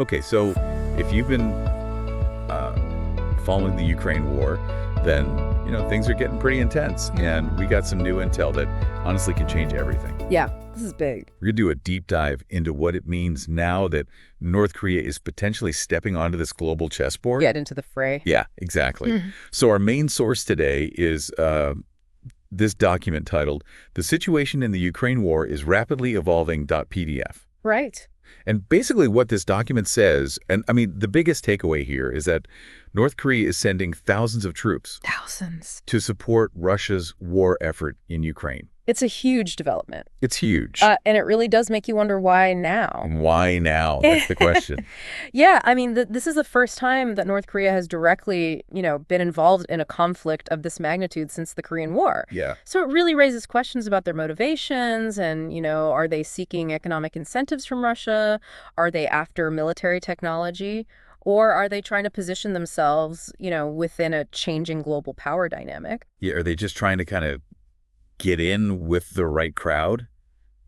Okay, so if you've been following the Ukraine war, then, things are getting pretty intense. And we got some new intel that honestly can change everything. Yeah, this is big. We're going to do a deep dive into what it means now that North Korea is potentially stepping onto this global chessboard. Get into the fray. Yeah, exactly. So our main source today is this document titled, "The Situation in the Ukraine War is Rapidly Evolving." .pdf. Right. And basically what this document says, and I mean, the biggest takeaway here is that North Korea is sending thousands of troops Thousands. to support Russia's war effort in Ukraine. It's a huge development. It's huge. And it really does make you wonder why now. Why now? That's the question. Yeah, I mean, this is the first time that North Korea has directly, been involved in a conflict of this magnitude since the Korean War. Yeah. So it really raises questions about their motivations and, are they seeking economic incentives from Russia? Are they after military technology? Or are they trying to position themselves, within a changing global power dynamic? Yeah. Are they just trying to kind of get in with the right crowd?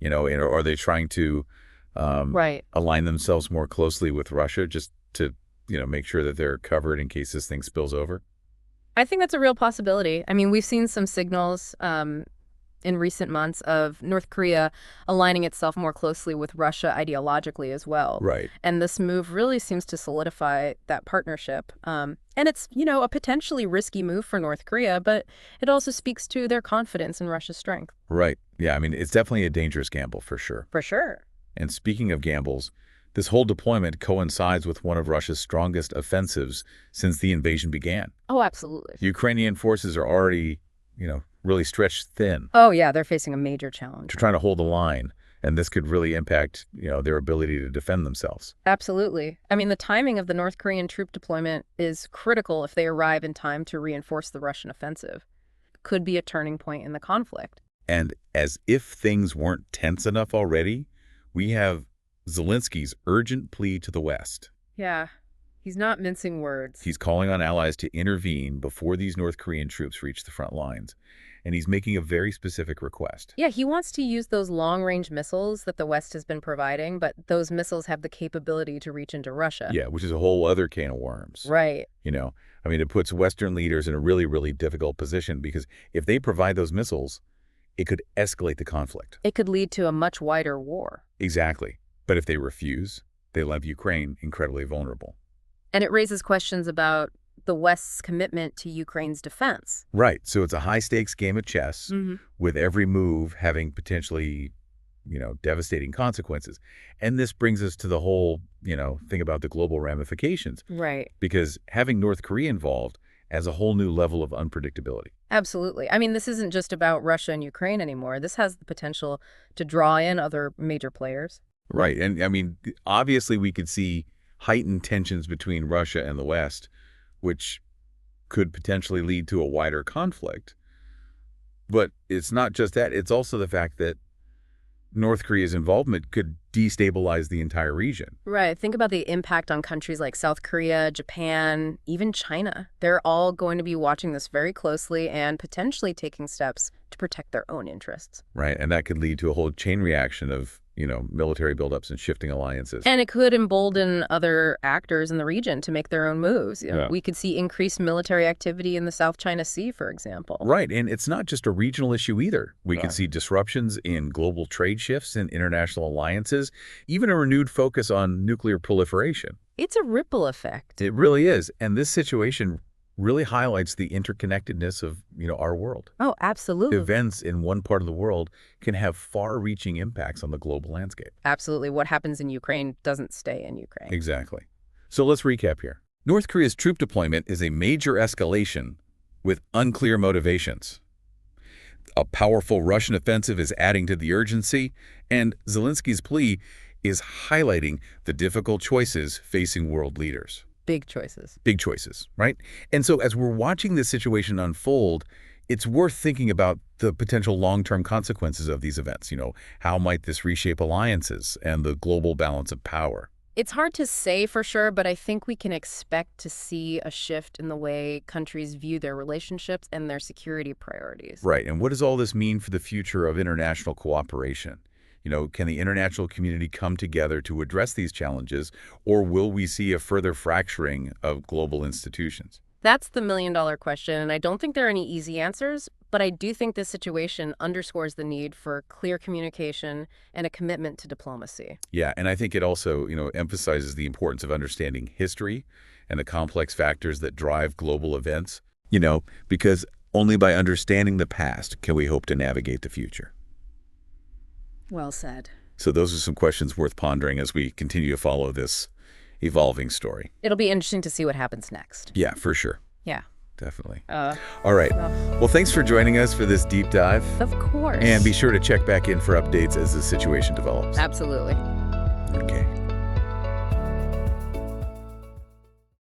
Or are they trying to Right. align themselves more closely with Russia just to, make sure that they're covered in case this thing spills over? I think that's a real possibility. I mean, we've seen some signals in recent months of North Korea aligning itself more closely with Russia ideologically as well. Right. And this move really seems to solidify that partnership. And it's, a potentially risky move for North Korea, but it also speaks to their confidence in Russia's strength. Right. Yeah, I mean, it's definitely a dangerous gamble for sure. For sure. And speaking of gambles, this whole deployment coincides with one of Russia's strongest offensives since the invasion began. Oh, absolutely. Ukrainian forces are already, really stretched thin. Oh, yeah, they're facing a major challenge. They're trying to hold the line, and this could really impact, their ability to defend themselves. Absolutely. I mean, the timing of the North Korean troop deployment is critical if they arrive in time to reinforce the Russian offensive. Could be a turning point in the conflict. And as if things weren't tense enough already, we have Zelensky's urgent plea to the West. Yeah, he's not mincing words. He's calling on allies to intervene before these North Korean troops reach the front lines. And he's making a very specific request. Yeah, he wants to use those long-range missiles that the West has been providing, but those missiles have the capability to reach into Russia. Yeah, which is a whole other can of worms. Right. I mean, it puts Western leaders in a really, really difficult position because if they provide those missiles, it could escalate the conflict. It could lead to a much wider war. Exactly. But if they refuse, they leave Ukraine incredibly vulnerable. And it raises questions about the West's commitment to Ukraine's defense. Right. So it's a high-stakes game of chess with every move having potentially, devastating consequences. And this brings us to the whole, thing about the global ramifications. Right. Because having North Korea involved adds a whole new level of unpredictability. Absolutely. I mean, this isn't just about Russia and Ukraine anymore. This has the potential to draw in other major players. Right. And I mean, obviously we could see heightened tensions between Russia and the West, which could potentially lead to a wider conflict. But it's not just that. It's also the fact that North Korea's involvement could destabilize the entire region. Right. Think about the impact on countries like South Korea, Japan, even China. They're all going to be watching this very closely and potentially taking steps to protect their own interests. Right. And that could lead to a whole chain reaction of, military buildups and shifting alliances. And it could embolden other actors in the region to make their own moves. Yeah. We could see increased military activity in the South China Sea, for example. Right. And it's not just a regional issue either. We could see disruptions in global trade shifts and international alliances, even a renewed focus on nuclear proliferation. It's a ripple effect. It really is. And this situation really highlights the interconnectedness of, our world. Oh, absolutely. Events in one part of the world can have far-reaching impacts on the global landscape. Absolutely. What happens in Ukraine doesn't stay in Ukraine. Exactly. So let's recap here. North Korea's troop deployment is a major escalation with unclear motivations. A powerful Russian offensive is adding to the urgency, and Zelensky's plea is highlighting the difficult choices facing world leaders. Big choices. Big choices, right? And so as we're watching this situation unfold, it's worth thinking about the potential long-term consequences of these events. How might this reshape alliances and the global balance of power? It's hard to say for sure, but I think we can expect to see a shift in the way countries view their relationships and their security priorities. Right. And what does all this mean for the future of international cooperation? Can the international community come together to address these challenges, or will we see a further fracturing of global institutions? That's the million-dollar question, and I don't think there are any easy answers, but I do think this situation underscores the need for clear communication and a commitment to diplomacy. Yeah, and I think it also, emphasizes the importance of understanding history and the complex factors that drive global events, because only by understanding the past can we hope to navigate the future. Well said. So those are some questions worth pondering as we continue to follow this evolving story. It'll be interesting to see what happens next. Yeah, for sure. Yeah. Definitely. Uh, All right. well, Well, thanks for joining us for this deep dive. of course. And be sure to check back in for updates as the situation develops. Absolutely. Okay.